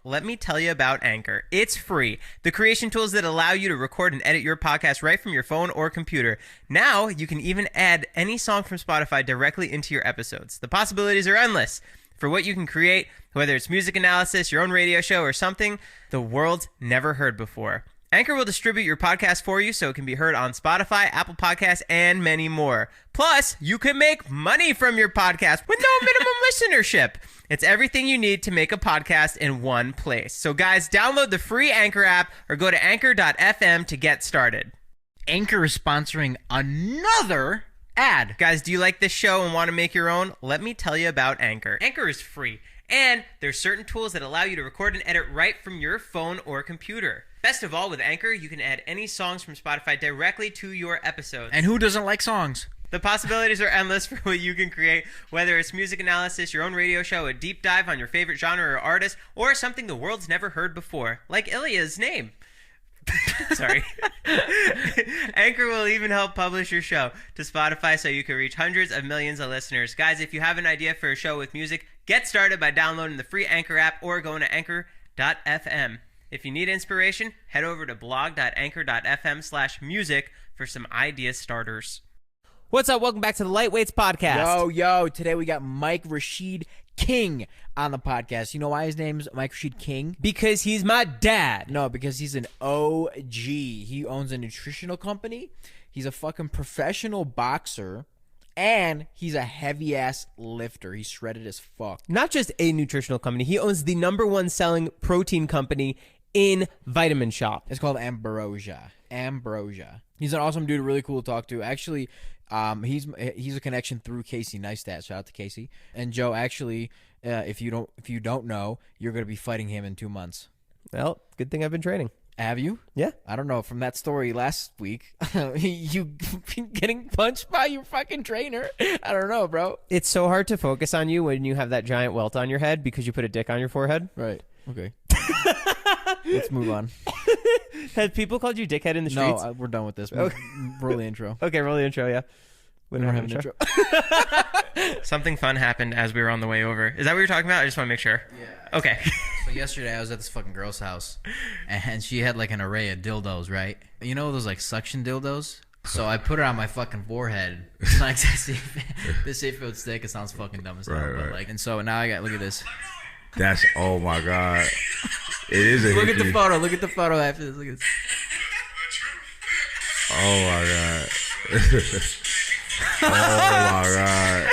Let me tell you about Anchor. It's free. The creation tools that allow you to record and edit your podcast right from your phone or computer. Now you can even add any song from Spotify directly into your episodes. The possibilities are endless for what you can create, whether it's music analysis, your own radio show, or something the world's never heard before. Anchor will distribute your podcast for you so it can be heard on Spotify, Apple Podcasts, and many more. Plus, you can make money from your podcast with no minimum listenership. It's everything you need to make a podcast in one place. So guys, download the free Anchor app or go to anchor.fm to get started. Anchor is sponsoring another ad. Guys, do you like this show and want to make your own? Let me tell you about Anchor. Anchor is free, and there's certain tools that allow you to record and edit right from your phone or computer. Best of all, with Anchor, you can add any songs from Spotify directly to your episodes. And who doesn't like songs? The possibilities are endless for what you can create, whether it's music analysis, your own radio show, a deep dive on your favorite genre or artist, or something the world's never heard before, like Ilya's name. Sorry. Anchor will even help publish your show to Spotify so you can reach hundreds of millions of listeners. Guys, if you have an idea for a show with music, get started by downloading the free Anchor app or going to anchor.fm. If you need inspiration, head over to blog.anchor.fm/music for some idea starters. What's up? Welcome back to the LightWeights podcast. Yo, today we got Rashid King on the podcast. You know why his name's Rashid King? Because he's my dad. No, because he's an OG. He owns a nutritional company. He's a fucking professional boxer. And he's a heavy-ass lifter. He's shredded as fuck. Not just a nutritional company. He owns the #1 selling protein company in Vitamin Shop. It's called Ambrosia. He's an awesome dude, really cool to talk to. Actually, he's a connection through Casey Neistat. Shout out to Casey. And Joe, actually, if you don't know, you're going to be fighting him in 2 months. Well, good thing I've been training. Have you? Yeah. I don't know. From that story last week, you getting punched by your fucking trainer. I don't know, bro. It's so hard to focus on you when you have that giant welt on your head because you put a dick on your forehead. Right. Okay. Let's move on. Have people called you dickhead in the streets? No, we're done with this. Okay. Roll the intro. Okay, roll the intro, yeah. We don't have an intro. Something fun happened as we were on the way over. Is that what you're talking about? I just want to make sure. Yeah. Okay. So yesterday I was at this fucking girl's house, and she had like an array of dildos, right? You know those like suction dildos? So I put it on my fucking forehead, like to see if it would stick. It sounds fucking dumb as hell, but like, and so now I got, look at this. That's, oh my god, it is a Look hickey. at the photo. Look at the photo after this. Look at this. Oh my god. Oh my god.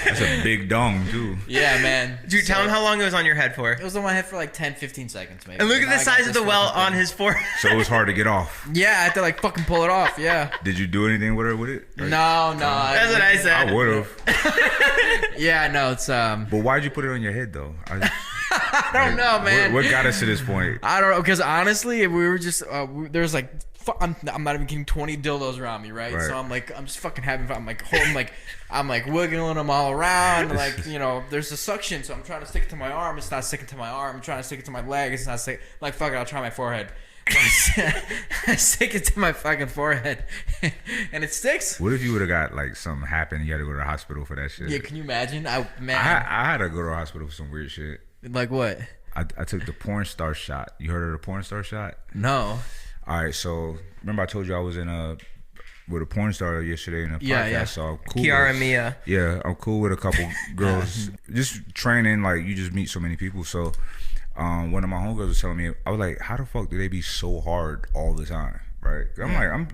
That's a big dong too. Yeah, man. Dude, tell him how long it was on your head for. It was on my head for like 10-15 seconds, maybe. And look at Now the I got size of this the welt fucking on thing. his forehead. So it was hard to get off. Yeah, I had to like fucking pull it off. Yeah. Did you do anything with her with it? Like, No. That's what I said. I would have. Yeah, no, it's But why'd you put it on your head though? I don't know, man. What got us to this point? I don't know, because honestly, we were just there's like I'm not even kidding, 20 dildos around me, right? So I'm just fucking having fun. I'm like wiggling them all around, like, you know, there's a suction, so I'm trying to stick it to my arm. It's not sticking to my arm. I'm trying to stick it to my leg. It's not sticking. Like, fuck it, I'll try my forehead. I stick it to my fucking forehead, and it sticks. What if you would have got like something happened and you had to go to the hospital for that shit? Yeah, can you imagine? I had to go to the hospital for some weird shit. Like what? I took the porn star shot. You heard of the porn star shot? No. All right, so remember I told you I was with a porn star yesterday in a podcast. Yeah. So I'm cool. Kiara Mia. Yeah, I'm cool with a couple girls. Just training, like you just meet so many people. So one of my homegirls was telling me, I was like, how the fuck do they be so hard all the time, right? I'm like,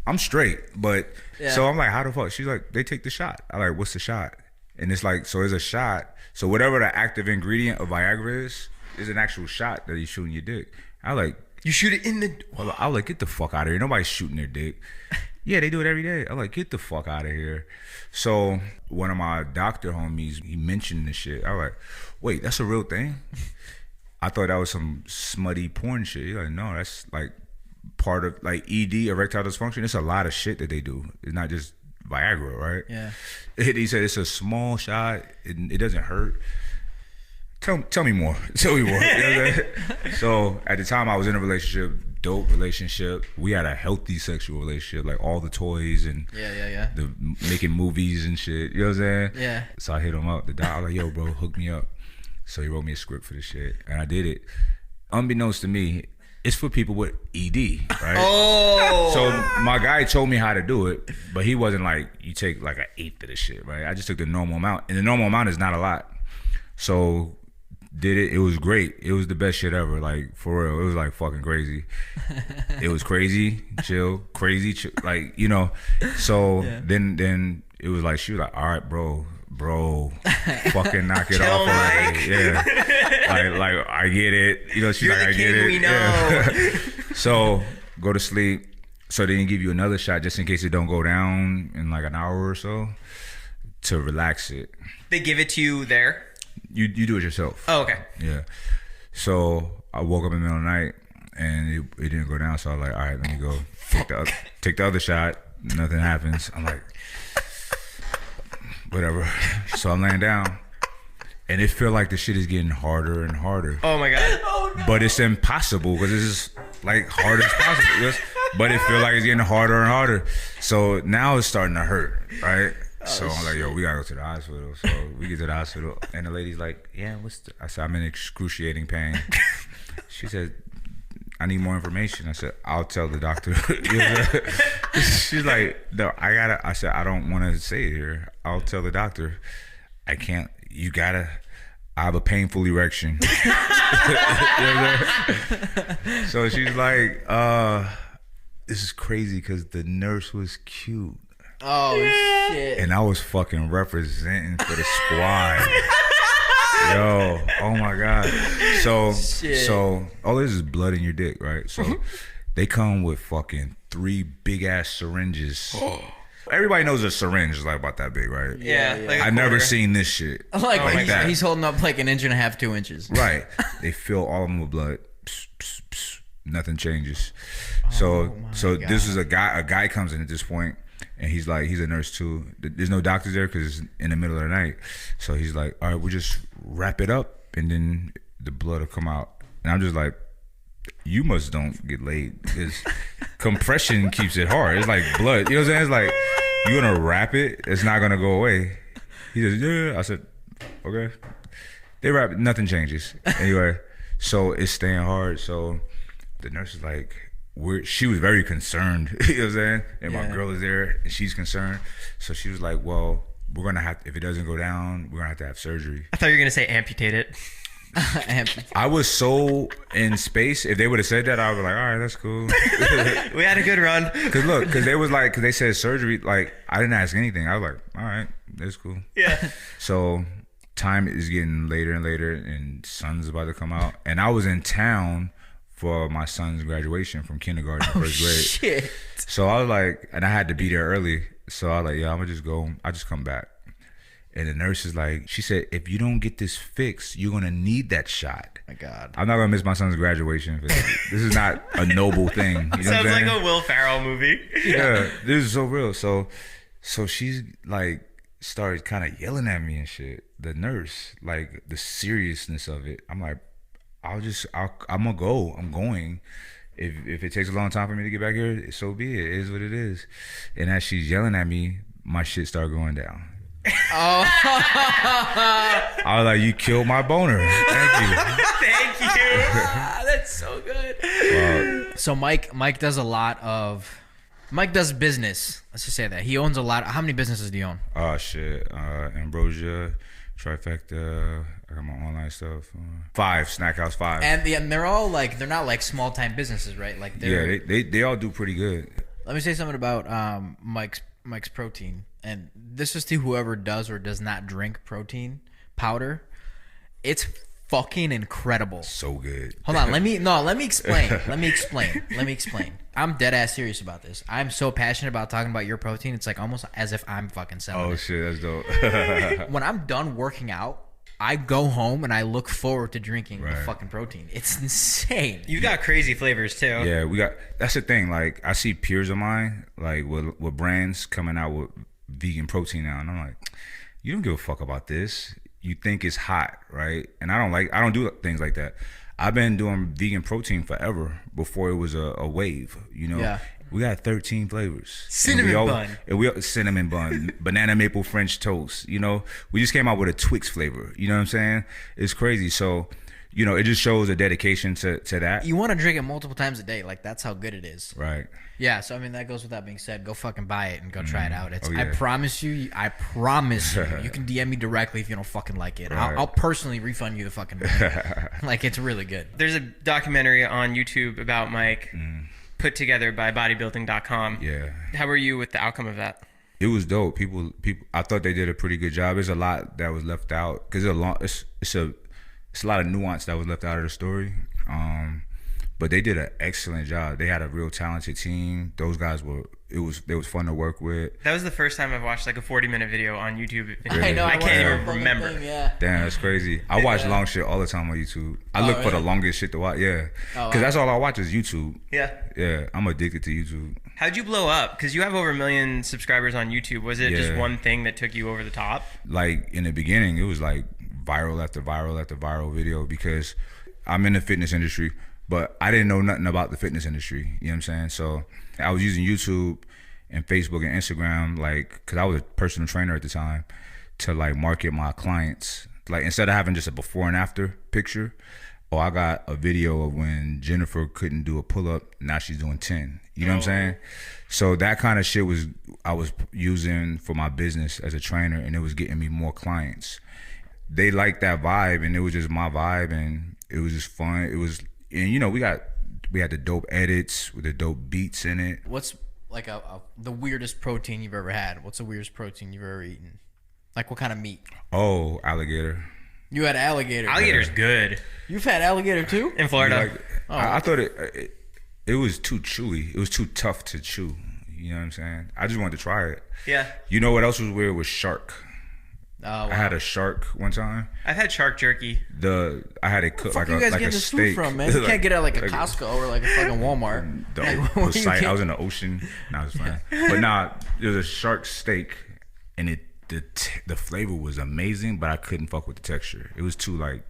I'm straight, but so I'm like, how the fuck? She's like, they take the shot. I'm like, what's the shot? And it's like, so there's a shot. So whatever the active ingredient of Viagra is an actual shot that he's shooting your dick. I like, You shoot it in the... well, I was like, get the fuck out of here. Nobody's shooting their dick. Yeah, they do it every day. I'm like, get the fuck out of here. So one of my doctor homies, he mentioned this shit. I was like, wait, that's a real thing? I thought that was some smutty porn shit. He's like, no, that's like part of like ED, erectile dysfunction. It's a lot of shit that they do. It's not just Viagra, right? Yeah. He said it's a small shot. It doesn't hurt. Tell me more. Tell me more. You know what I'm saying? So at the time I was in a relationship, dope relationship. We had a healthy sexual relationship, like all the toys and Yeah. making movies and shit. You know what I'm saying? Yeah. So I hit him up. The doc, I was like, yo, bro, hook me up. So he wrote me a script for the shit, and I did it. Unbeknownst to me, it's for people with ED, right? Oh. So my guy told me how to do it, but he wasn't like, you take like an eighth of the shit, right? I just took the normal amount, and the normal amount is not a lot. So did it. It was great. It was the best shit ever. Like, for real. It was like fucking crazy. It was crazy, chill, crazy, chill, like, you know. So then it was like, she was like, all right, bro, fucking knock it off already. Yeah. Like I get it. You know, she's You're like, the I get king it. we know. Yeah. So go to sleep. So they didn't give you another shot just in case it don't go down in like an hour or so to relax it. They give it to you there? You do it yourself. Oh, okay. Yeah. So I woke up in the middle of the night and it didn't go down. So I was like, all right, let me go take the other shot. Nothing happens. I'm like, whatever. So I'm laying down and it feel like the shit is getting harder and harder. Oh my God. Oh, no. But it's impossible because it's just like hard as possible. But it feel like it's getting harder and harder. So now it's starting to hurt, right? So I'm like, yo, we gotta go to the hospital. So we get to the hospital, and the lady's like, yeah, I said, I'm in excruciating pain. She said, I need more information. I said, I'll tell the doctor. She's like, no, I said, I don't want to say it here. I'll tell the doctor. I can't, I have a painful erection. So she's like, this is crazy because the nurse was cute. Oh, shit. And I was fucking representing for the squad. Yo, oh my God. So all this is blood in your dick, right? So they come with fucking 3 big ass syringes. Everybody knows a syringe is like about that big, right? Yeah. Like I've never seen this shit. Like that. He's holding up like 1.5 inches, 2 inches. Right. They fill all of them with blood. Psst, psst, psst. Nothing changes. So this is a guy comes in at this point. And he's like, he's a nurse too. There's no doctors there because it's in the middle of the night. So he's like, all right, we'll just wrap it up and then the blood will come out. And I'm just like, you must don't get laid because compression keeps it hard. It's like blood. You know what I'm saying? It's like, you're going to wrap it. It's not going to go away. He says, yeah. I said, okay. They wrap it. Nothing changes. Anyway, so it's staying hard. So the nurse is like, she was very concerned, you know what I'm saying? And my girl is there and she's concerned. So she was like, well, we're going to have, if it doesn't go down, we're going to have surgery. I thought you were going to say amputate it. I was so in space. If they would have said that, I would be like, all right, that's cool. We had a good run. Because they was like, because they said surgery, like, I didn't ask anything. I was like, all right, that's cool. Yeah. So time is getting later and later and sun's about to come out. And I was in town for my son's graduation from kindergarten to first grade. Shit. So I was like, and I had to be there early. So I was like, yeah, I'm gonna just go. I just come back. And the nurse is like, she said, if you don't get this fixed, you're gonna need that shot. My God. I'm not gonna miss my son's graduation. This is not a noble thing. You know Sounds what I'm like saying? a Will Ferrell movie. Yeah, this is so real. So she's like started kind of yelling at me and shit. The nurse, like the seriousness of it. I'm like, I'm gonna go. I'm going. If it takes a long time for me to get back here, so be it. It is what it is. And as she's yelling at me, my shit started going down. Oh. I was like, you killed my boner. Thank you. Thank you. That's so good. So Mike does a lot of. Mike does business. Let's just say that he owns a lot. How many businesses do you own? Oh shit, Ambrosia, Trifecta. I got my online stuff. 5 Snack House 5. And they're all like, they're not like small time businesses, right? Like they're, they all do pretty good. Let me say something about Mike's protein, and this is to whoever does or does not drink protein powder. It's fucking incredible. So good. Hold on, let me explain. Let me explain. I'm dead ass serious about this. I'm so passionate about talking about your protein. It's like almost as if I'm fucking selling it. Oh shit, that's dope. When I'm done working out, I go home and I look forward to drinking the fucking protein. It's insane. You got crazy flavors too. Yeah, that's the thing. Like, I see peers of mine, like with brands coming out with vegan protein now, and I'm like, you don't give a fuck about this. You think it's hot, right? And I don't do things like that. I've been doing vegan protein forever before it was a wave, you know? Yeah. We got 13 flavors. Cinnamon bun. And cinnamon bun, banana maple French toast. You know, we just came out with a Twix flavor. You know what I'm saying? It's crazy. So, you know, it just shows a dedication to that. You want to drink it multiple times a day. Like, that's how good it is. Right. Yeah, so I mean, that goes without being said. Go fucking buy it and go try it out. It's, Oh, yeah. I promise you, you can DM me directly if you don't fucking like it. Right. I'll personally refund you the fucking money. Like, it's really good. There's a documentary on YouTube about Mike, put together by bodybuilding.com. Yeah. How were you with the outcome of that? It was dope. People. I thought they did a pretty good job. There's a lot that was left out because it's a lot of nuance that was left out of the story. But they did an excellent job. They had a real talented team. Those guys it was fun to work with. That was the first time I've watched like a 40-minute video on YouTube. Really? I know. I can't even watched the remember. thing, yeah. Damn, that's crazy. I watch long shit all the time on YouTube. I look for the longest shit to watch. Yeah, because that's all I watch is YouTube. Yeah. Yeah, I'm addicted to YouTube. How'd you blow up? Because you have over 1 million subscribers on YouTube. Was it just one thing that took you over the top? Like in the beginning, it was like viral after viral after viral video because I'm in the fitness industry, but I didn't know nothing about the fitness industry. You know what I'm saying? So I was using YouTube and Facebook and Instagram, like, because I was a personal trainer at the time, to like market my clients. Like, instead of having just a before and after picture, I got a video of when Jennifer couldn't do a pull-up, now she's doing 10. You know what I'm saying? So that kind of shit I was using for my business as a trainer, and it was getting me more clients. They liked that vibe, and it was just my vibe, and it was just fun. It was, and you know, we had the dope edits with the dope beats in it. What's like the weirdest protein you've ever had? What's the weirdest protein you've ever eaten? Like, what kind of meat? Oh, alligator. You had alligator. Alligator's good. You've had alligator too? In Florida. Like, I thought it was too chewy. It was too tough to chew. You know what I'm saying? I just wanted to try it. Yeah. You know what else was weird? Was shark. Oh, wow. I had a shark one time. I've had shark jerky. I had it cooked like Where the fuck a you like guys getting a this steak. food from, man? You can't get it at like a Costco or like a fucking Walmart. I was in the ocean. Nah, it's fine. But nah, it was a shark steak, and the flavor was amazing, but I couldn't fuck with the texture. It was too like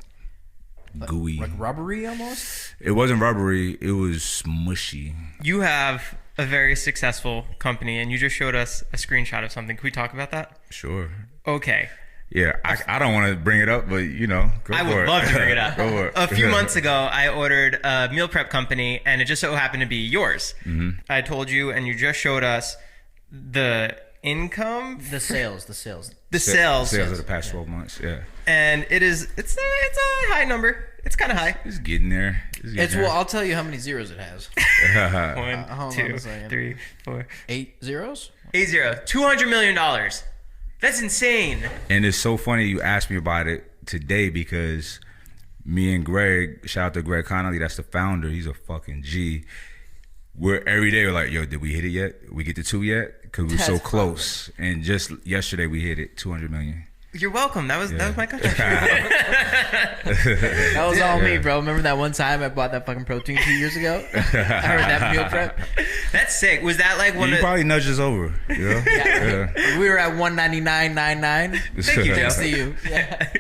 gooey, like rubbery almost. It wasn't rubbery. It was mushy. You have a very successful company, and you just showed us a screenshot of something. Can we talk about that? Sure. Okay. Yeah, I don't want to bring it up, but you know, go I for would it. love to bring it up. Go for it. A few months ago, I ordered a meal prep company, and it just so happened to be yours. Mm-hmm. I told you, and you just showed us the income, The sales. the sales Sales of the past 12 months. Yeah, and it's a high number. It's kind of high. it's getting there. Well, I'll tell you how many zeros it has. One, hold on 2, a second. 3, 4, 8 zeros? 8 0. $200 million. That's insane. And it's so funny you asked me about it today because me and Greg, shout out to Greg Connolly, that's the founder. He's a fucking G. Every day we're like, yo, did we hit it yet? We get to 2 yet? Because we're so close. And just yesterday we hit it, 200 million. You're welcome. That was my contribution. That was all me, bro. Remember that one time I bought that fucking protein 2 years ago? I heard that meal prep. That's sick. Was that like one You of probably nudged us over. You know? Yeah. We were at 199.99. Thank you, Joe. Thanks to you. Yeah.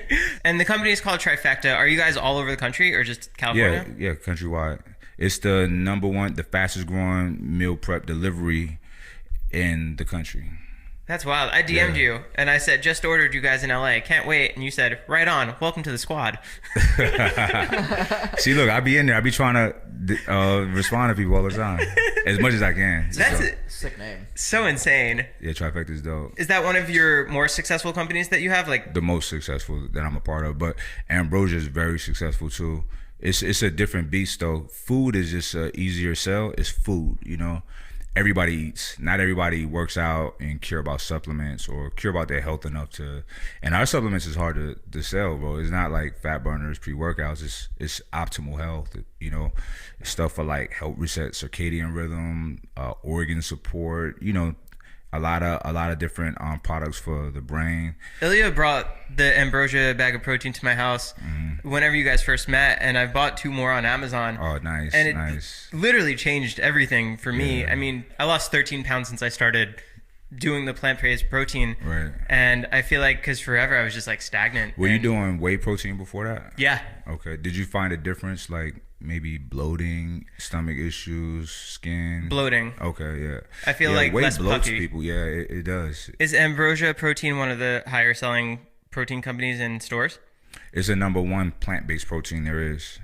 And the company is called Trifecta. Are you guys all over the country or just California? Yeah, countrywide. It's the number one, the fastest growing meal prep delivery in the country. That's wild. I DM'd you and I said, just ordered you guys in LA. Can't wait. And you said, right on. Welcome to the squad. See, look, I be in there. I be trying to respond to people all the time, as much as I can. That's Sick name. so insane. Yeah, Trifecta is dope. Is that one of your more successful companies that you have? Like, The most successful that I'm a part of, but Ambrosia is very successful too. It's a different beast though. Food is just a easier sell. It's food, you know. Everybody eats. Not everybody works out and care about supplements or care about their health enough to. And our supplements is hard to sell, bro. It's not like fat burners, pre-workouts. It's optimal health. You know, stuff for like help reset circadian rhythm, organ support. You know, a lot of different products for the brain. Ilya brought the Ambrosia bag of protein to my house whenever you guys first met, and I bought 2 more on Amazon. Oh, nice, and it nice. literally changed everything for me. Yeah. I mean, I lost 13 pounds since I started doing the plant-based protein. Right. And I feel like, because forever I was just like stagnant. Were you doing whey protein before that? Yeah. Okay. Did you find a difference, like maybe bloating, stomach issues, skin. Bloating. Okay, yeah. I feel yeah, like weight less bloats puffy. people. Yeah, it does. Is Ambrosia Protein one of the higher selling protein companies in stores? It's the number one plant-based protein there is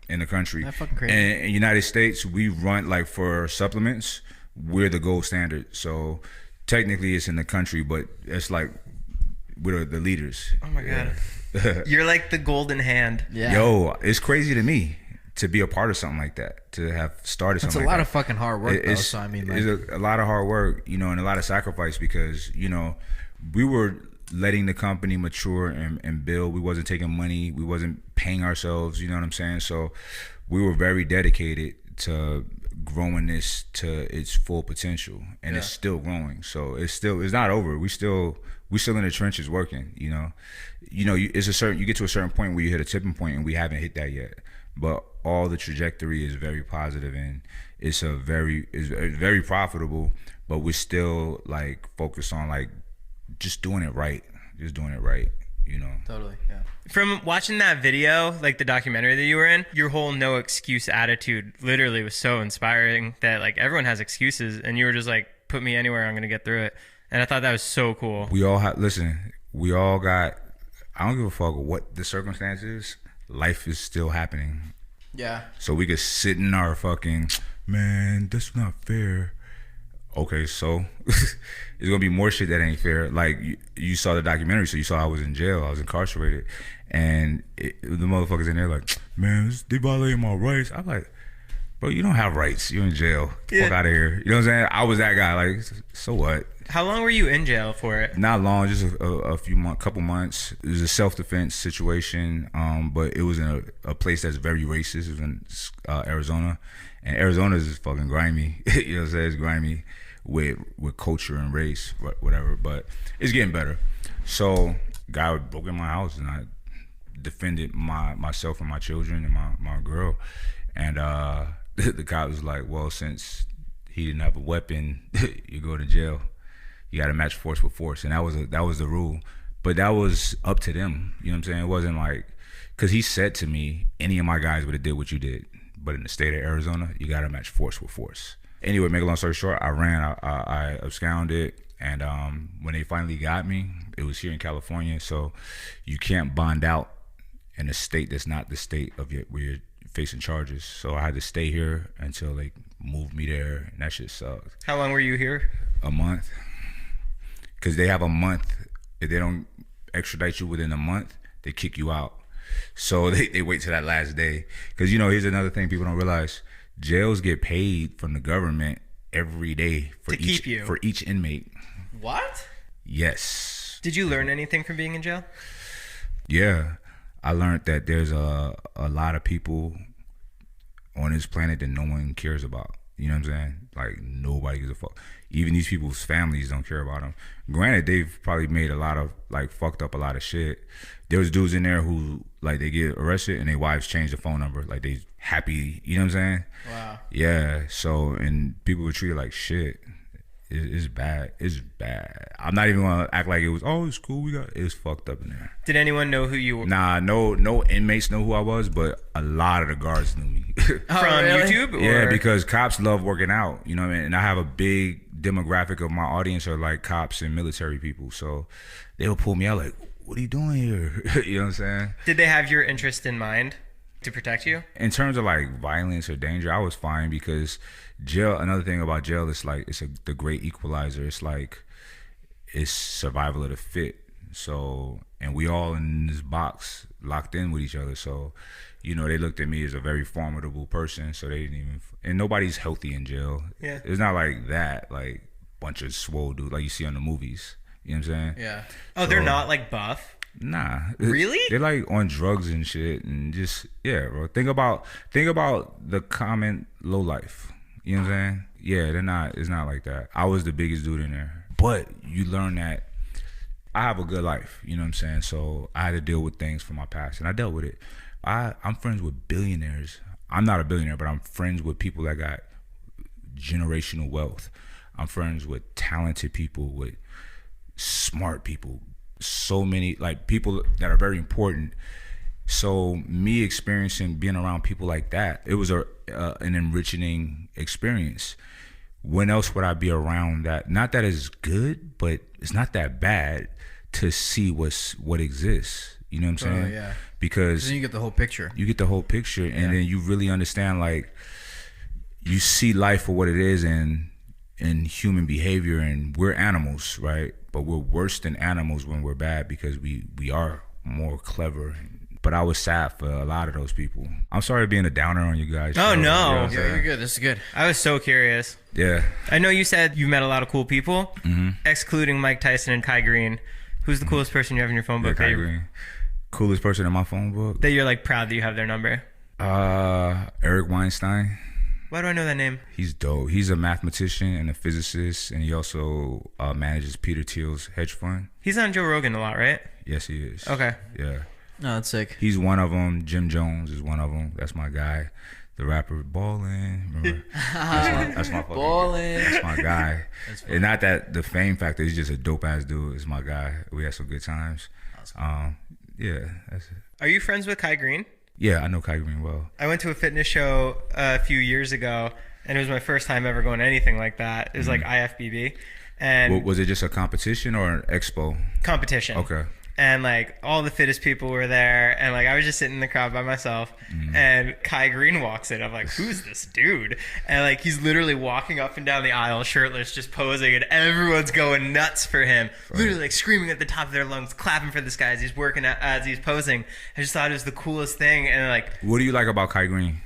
in the country. That's fucking crazy. And in the United States, we run like for supplements, we're the gold standard. So technically, it's in the country, but it's like we're the leaders. Oh my god. You're like the golden hand. Yeah. Yo, it's crazy to me to be a part of something like that, to have started something It's a like lot that. of fucking hard work, though. So I mean, like, It's a lot of hard work, you know, and a lot of sacrifice because, you know, we were letting the company mature and build. We wasn't taking money. We wasn't paying ourselves, you know what I'm saying? So we were very dedicated to growing this to its full potential, and it's still growing. So it's not over. We still in the trenches working, you know. You get to a certain point where you hit a tipping point, and we haven't hit that yet. But all the trajectory is very positive, and it's very profitable. But we're still like focused on like just doing it right, you know. totally, yeah. From watching that video, like the documentary that you were in, your whole no excuse attitude literally was so inspiring that like everyone has excuses, and you were just like, put me anywhere, I'm gonna get through it. And I thought that was so cool. We all got, I don't give a fuck what the circumstance is, life is still happening. Yeah. So we could sit in our fucking, man, that's not fair. Okay, so there's gonna be more shit that ain't fair. Like you saw the documentary, so you saw I was in jail, I was incarcerated, and the motherfuckers in there like, man, they violating my rights. I'm like, bro, you don't have rights. You're in jail. Fuck out of here. You know what I'm saying? I was that guy. Like, so what? How long were you in jail for it? Not long, just a few months, couple months. It was a self-defense situation, but it was in a place that's very racist. It was in Arizona, and Arizona is fucking grimy. You know what I'm saying? It's grimy with culture and race, whatever. But it's getting better. So, guy broke in my house, and I defended myself and my children and my girl, and the cop was like, "Well, since he didn't have a weapon, you go to jail. You got to match force with force," and that was the rule. But that was up to them. You know what I'm saying? It wasn't like, because he said to me, any of my guys would have did what you did, but in the state of Arizona, you got to match force with force. Anyway, make a long story short, I ran, I absconded, and when they finally got me, it was here in California. So you can't bond out in a state that's not the state of where you're facing charges. So I had to stay here until they moved me there, and that shit sucked. How long were you here? A month. Because they have a month. If they don't extradite you within a month, they kick you out. So they wait till that last day. Because, you know, here's another thing people don't realize. Jails get paid from the government every day for each inmate. What? Yes. Did you learn anything from being in jail? Yeah. I learned that there's a lot of people on this planet that no one cares about. You know what I'm saying? Like, nobody gives a fuck. Even these people's families don't care about them. Granted, they've probably made a lot of, like, fucked up a lot of shit. There was dudes in there who, like, they get arrested and their wives change the phone number. Like, they happy, you know what I'm saying? Wow. Yeah, so, and people were treated like shit. It's bad. It's bad. I'm not even gonna act like it was, oh, it's cool. It was fucked up in there. Did anyone know who you were? Nah, no inmates know who I was, but a lot of the guards knew me. From really? YouTube? Or? Yeah, because cops love working out, you know what I mean? And I have a big demographic of my audience are like cops and military people. So they would pull me out like, what are you doing here? You know what I'm saying? Did they have your interest in mind to protect you? In terms of like violence or danger, I was fine because jail, another thing about jail is like, it's the great equalizer. It's like, it's survival of the fit. So, and we all in this box locked in with each other. So, you know, they looked at me as a very formidable person. So they didn't even, and nobody's healthy in jail. Yeah. It's not like that, like bunch of swole dudes like you see on the movies. You know what I'm saying? Yeah. Oh, they're not like buff? Nah. Really? They're like on drugs and shit and just, yeah, bro. Think about the common low life. You know what I'm saying? Yeah, it's not like that. I was the biggest dude in there. But you learn that I have a good life, you know what I'm saying? So I had to deal with things from my past, and I dealt with it. I'm friends with billionaires. I'm not a billionaire, but I'm friends with people that got generational wealth. I'm friends with talented people, with smart people. So many, like, people that are very important. So me experiencing being around people like that, it was an enriching experience. When else would I be around that? Not that it's good, but it's not that bad to see what exists. You know what I'm saying? Oh, yeah. Because then you get the whole picture. You get the whole picture, and then you really understand, like, you see life for what it is and human behavior, and we're animals, right? But we're worse than animals when we're bad because we are more clever. But I was sad for a lot of those people. I'm sorry being a downer on you guys. Oh, no. You know Yeah, you're good. This is good. I was so curious. Yeah. I know you said you met a lot of cool people, excluding Mike Tyson and Kai Green. Who's the coolest person you have in your phone book? Kai Green. Coolest person in my phone book? That you're like proud that you have their number? Eric Weinstein. Why do I know that name? He's dope. He's a mathematician and a physicist, and he also manages Peter Thiel's hedge fund. He's on Joe Rogan a lot, right? Yes, he is. Okay. Yeah. No, that's sick. He's one of them. Jim Jones is one of them. That's my guy. The rapper Ballin'. Remember? That's my fucking Ballin'. That's my guy. And not that the fame factor. He's just a dope ass dude. It's my guy. We had some good times. Yeah, that's it. Are you friends with Kai Green? Yeah, I know Kai Green well. I went to a fitness show a few years ago, and it was my first time ever going to anything like that. It was like IFBB. And Was it just a competition or an expo? competition. Okay. And like all the fittest people were there, and like I was just sitting in the crowd by myself, and Kai Green walks in. I'm like, who's this dude? And like he's literally walking up and down the aisle shirtless, just posing, and everyone's going nuts for him. Literally like screaming at the top of their lungs, clapping for this guy as he's working out, as he's posing. I just thought it was the coolest thing. And like, What do you like about Kai Green?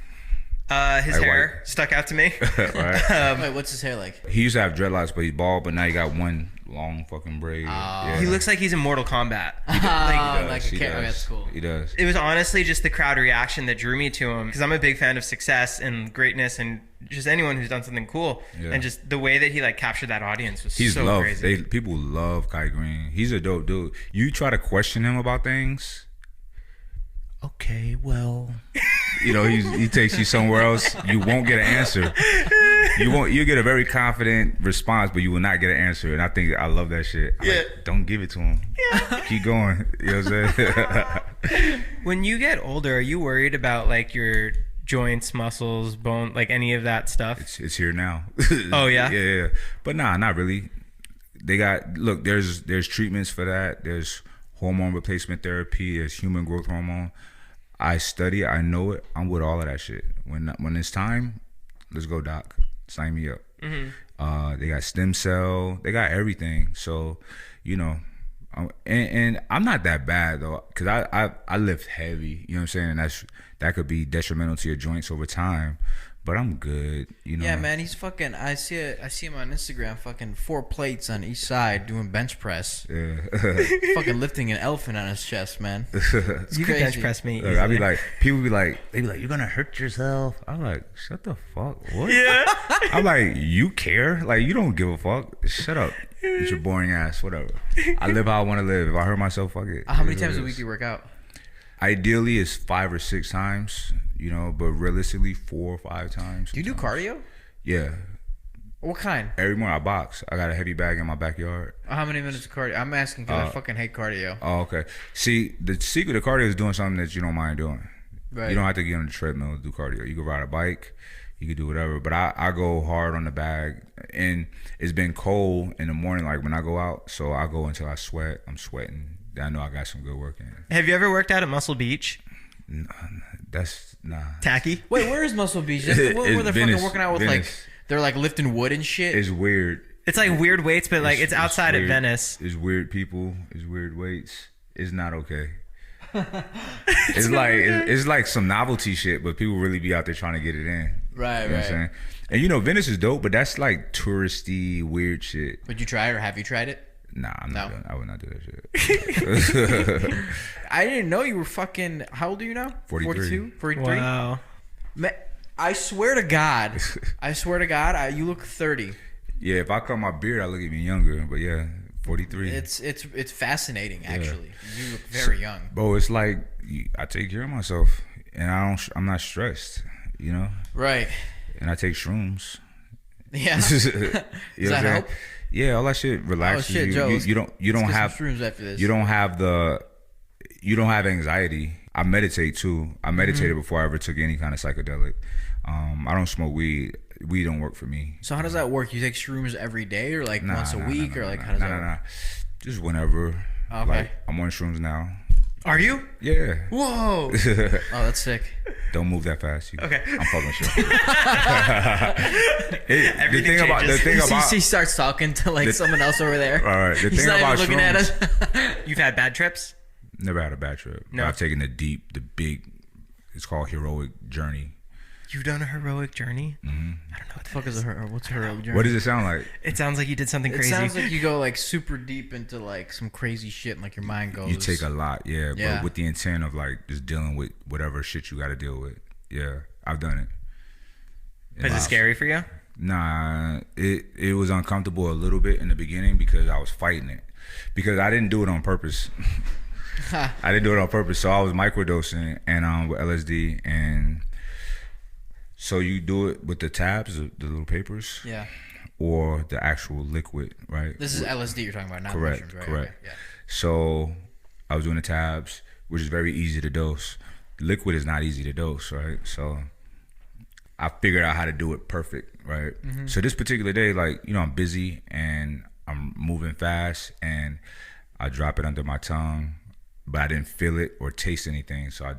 his hair stuck out to me. Right. Wait, what's his hair like? He used to have dreadlocks, but he's bald. But now he got one long fucking braid. Yeah. He looks like he's in Mortal Kombat. He Like a does. cat. That's cool. He does. It was honestly just the crowd reaction that drew me to him, because I'm a big fan of success and greatness and just anyone who's done something cool. Yeah. And just the way that he like captured that audience was He's so loved. crazy. People love Kai Green. He's a dope dude. You try to question him about things. Okay, well, he takes you somewhere else. You won't get an answer. You get a very confident response, but you will not get an answer. And I love that shit. I'm like, don't give it to him. Yeah. Keep going. You know what I'm saying? When you get older, are you worried about like your joints, muscles, bone, like any of that stuff? It's here now. Oh yeah? Yeah. But nah, not really. There's treatments for that. There's hormone replacement therapy. There's human growth hormone. I study it. I know it. I'm with all of that shit. When it's time, let's go, doc. Sign me up. They got stem cell. They got everything. So, and I'm not that bad though, because I lift heavy. You know what I'm saying? And that could be detrimental to your joints over time. But I'm good, Yeah, man, he's fucking. I see him on Instagram, fucking 4 plates on each side doing bench press. Yeah. Fucking lifting an elephant on his chest, man. You crazy. can bench press me. Look, people be like, you're gonna hurt yourself. I'm like, shut the fuck. What? Yeah. I'm like, you care? Like, you don't give a fuck. Shut up. It's your boring ass. Whatever. I live how I want to live. If I hurt myself, fuck it. How many times a week do you work out? Ideally, it's 5 or 6 times. But realistically, 4 or 5 times. Do you do cardio? Yeah. What kind? Every morning I box. I got a heavy bag in my backyard. How many minutes of cardio? I'm asking because I fucking hate cardio. Oh, okay. See, the secret of cardio is doing something that you don't mind doing. Right. You don't have to get on the treadmill to do cardio. You can ride a bike. You can do whatever. But I go hard on the bag. And it's been cold in the morning, like when I go out. So I go until I sweat. I'm sweating. I know I got some good work in. Have you ever worked out at Muscle Beach? Nah. Tacky? Wait, where is Muscle Beach? That's the one where they're Venice, fucking working out with Venice. like they're like lifting wood and shit. It's weird. It's like weird weights, but like it's outside weird. of Venice. It's weird people. It's weird weights. It's not okay. It's like some novelty shit, but people really be out there trying to get it in. Right, You know what I'm saying? And Venice is dope, but that's like touristy, weird shit. Would you try it or have you tried it? Nah, I would not do that shit. I didn't know you were fucking. How old are you now? 43. 42? 43? Wow. I swear to God, you look 30. Yeah, if I cut my beard, I look even younger. But yeah, 43. It's fascinating actually. You look very young. Bro, it's like I take care of myself, and I'm not stressed. Right. And I take shrooms. Yeah. Does that help? Yeah, all that shit relaxes shit, you. Joe, You don't let's have get some shrooms after this. You don't have anxiety. I meditate too. I meditated before I ever took any kind of psychedelic. I don't smoke weed. Weed don't work for me. So how does that work? You take shrooms every day, or like once a week, or like how does that work? Nah. Just whenever. Okay. Like, I'm on shrooms now. Are you? Yeah. Whoa. Oh, that's sick. Don't move that fast. Okay. I'm fucking sure. The thing about he starts talking to like someone else over there. All right. The He's thing not about even looking at shrooms, us. You've had bad trips? never had a bad trip. No. I've taken the big. It's called heroic journey. You've done a heroic journey? Mm-hmm. I don't know what What the fuck is what's a heroic journey? What does it sound like? It sounds like you did something It crazy. sounds like you go like super deep into like some crazy shit, and like your mind goes. You take a lot, yeah, Yeah. but with the intent of like just dealing with whatever shit you got to deal with. Yeah, I've done it. Is it scary for you? Nah, it was uncomfortable a little bit in the beginning because I was fighting it. Because I didn't do it on purpose. I didn't do it on purpose. So I was microdosing and with LSD, and so you do it with the tabs, the little papers, Yeah. or the actual liquid, right? This is LSD you're talking about, not Correct, mushrooms, right? correct. Okay, yeah. So I was doing the tabs, which is very easy to dose. Liquid is not easy to dose, right? So I figured out how to do it perfect, right? Mm-hmm. So this particular day, like, you know, I'm busy and I'm moving fast, and I drop it under my tongue, but I didn't feel it or taste anything, so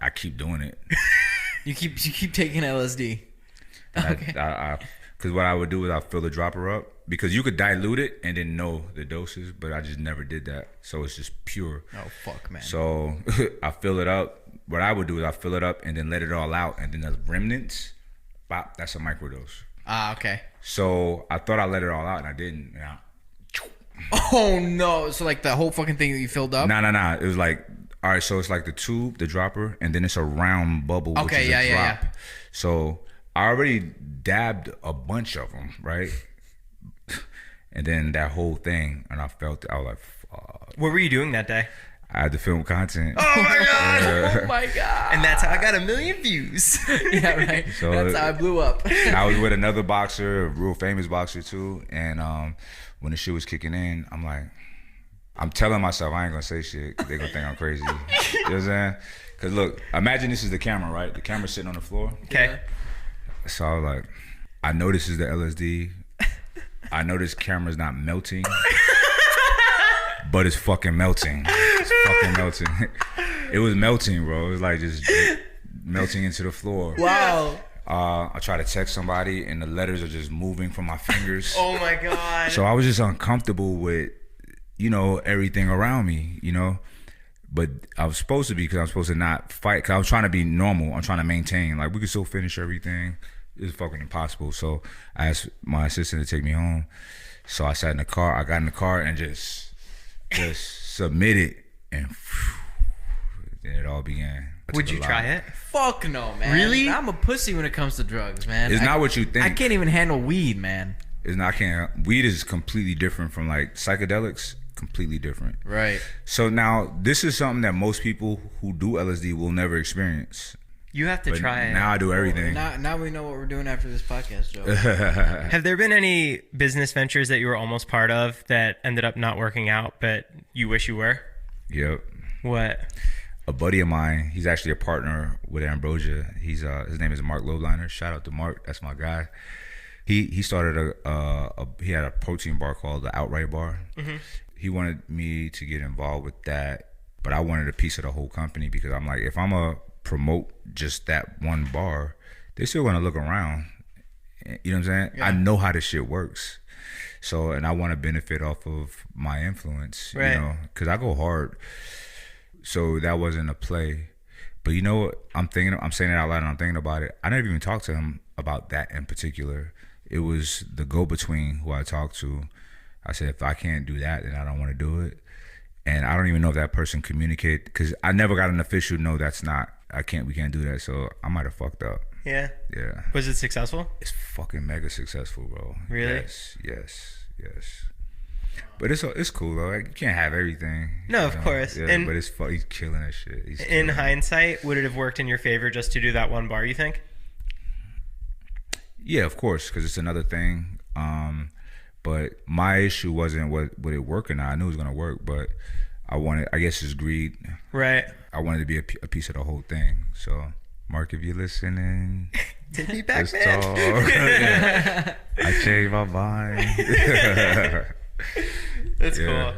I keep doing it. You keep taking LSD. Okay. Because what I would do is I'd fill the dropper up, because you could dilute it and then know the doses, but I just never did that. So it's just pure. Oh fuck, man. So I fill it up. What I would do is I fill it up and then let it all out, and then the remnants, bop, that's a microdose. Ah, okay. So I thought I let it all out, and I didn't. Yeah. Oh no! So like the whole fucking thing that you filled up? Nah. It was like, all right, so it's like the tube, the dropper, and then it's a round bubble, which Okay, is yeah, a yeah, drop. So I already dabbed a bunch of them, right? And then that whole thing, and I felt it. I was like, fuck. What were you doing that day? I had to film content. Oh my god! Oh my god! And that's how I got 1 million views. Yeah, right. So that's how I blew up. I was with another boxer, a real famous boxer too, and when the shit was kicking in, I'm like, I'm telling myself I ain't gonna say shit. They gonna think I'm crazy. You know what I'm saying? Cause look, imagine this is the camera, right? The camera's sitting on the floor. Okay. So I was like, I know this is the LSD. I know this camera's not melting, but it's fucking melting. It's fucking melting. It was melting, bro. It was like just melting into the floor. Wow. I try to text somebody, and the letters are just moving from my fingers. Oh my god. So I was just uncomfortable with, you know, everything around me, you know. But I was supposed to be, because I was supposed to not fight. Because I was trying to be normal. I'm trying to maintain. Like, we could still finish everything. It's fucking impossible. So I asked my assistant to take me home. So I sat in the car. I got in the car and just submitted, and then it all began. Would you try it? Fuck no, man. Really? I'm a pussy when it comes to drugs, man. It's not what you think. I can't even handle weed, man. It's not. I can't. Weed is completely different from like psychedelics. Completely different. Right. So now this is something that most people who do LSD will never experience. You have to But try it. now I do everything. Now we know what we're doing after this podcast, Joe. Have there been any business ventures that you were almost part of that ended up not working out, but you wish you were? Yep. What? A buddy of mine, he's actually a partner with Ambrosia. He's his name is Mark Lobliner. Shout out to Mark. That's my guy. He started he had a protein bar called the Outright Bar. Mm-hmm. He wanted me to get involved with that, but I wanted a piece of the whole company, because I'm like, if I'm a promote just that one bar, they're still gonna look around. You know what I'm saying? Yeah. I know how this shit works. So, and I want to benefit off of my influence, Right. you know, because I go hard. So that wasn't a play. But you know what? I'm saying it out loud and I'm thinking about it. I never even talked to him about that in particular. It was the go-between who I talked to. I said, if I can't do that, then I don't want to do it. And I don't even know if that person communicated, because I never got an official no, that's not, we can't do that. So I might have fucked up. Yeah. Yeah. Was it successful? It's fucking mega successful, bro. Really? Yes. But it's cool though. Like, you can't have everything. No, of course. Yeah, And but it's fun. He's killing that shit. in hindsight, would it have worked in your favor just to do that one bar, you think? Yeah, of course, because it's another thing. But my issue wasn't would it work or not. I knew it was gonna work, but I guess it's greed. Right. I wanted to be a piece of the whole thing. So, Mark, if you're listening, take me back, let's man. talk. I changed my mind. That's cool.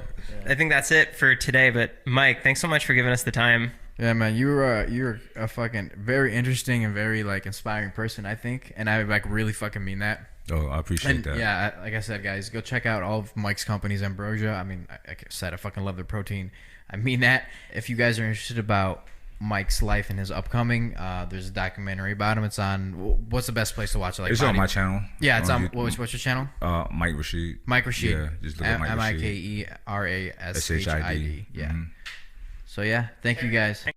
I think that's it for today. But Mike, thanks so much for giving us the time. Yeah, man, you're a fucking very interesting and very like inspiring person, I think, and I like really fucking mean that. Oh, I appreciate that. Yeah, like I said, guys, go check out all of Mike's companies, Ambrosia. I mean, like I said, I fucking love their protein. I mean that. If you guys are interested about Mike's life and his upcoming, there's a documentary about him. It's on. What's the best place to watch it? Like it's on my channel. Yeah, it's on. What's your channel? Mike Rashid. Mike Rashid. Yeah, just look at Mike Rashid. MIKERASHID. Yeah. Mm-hmm. So yeah, thank you guys.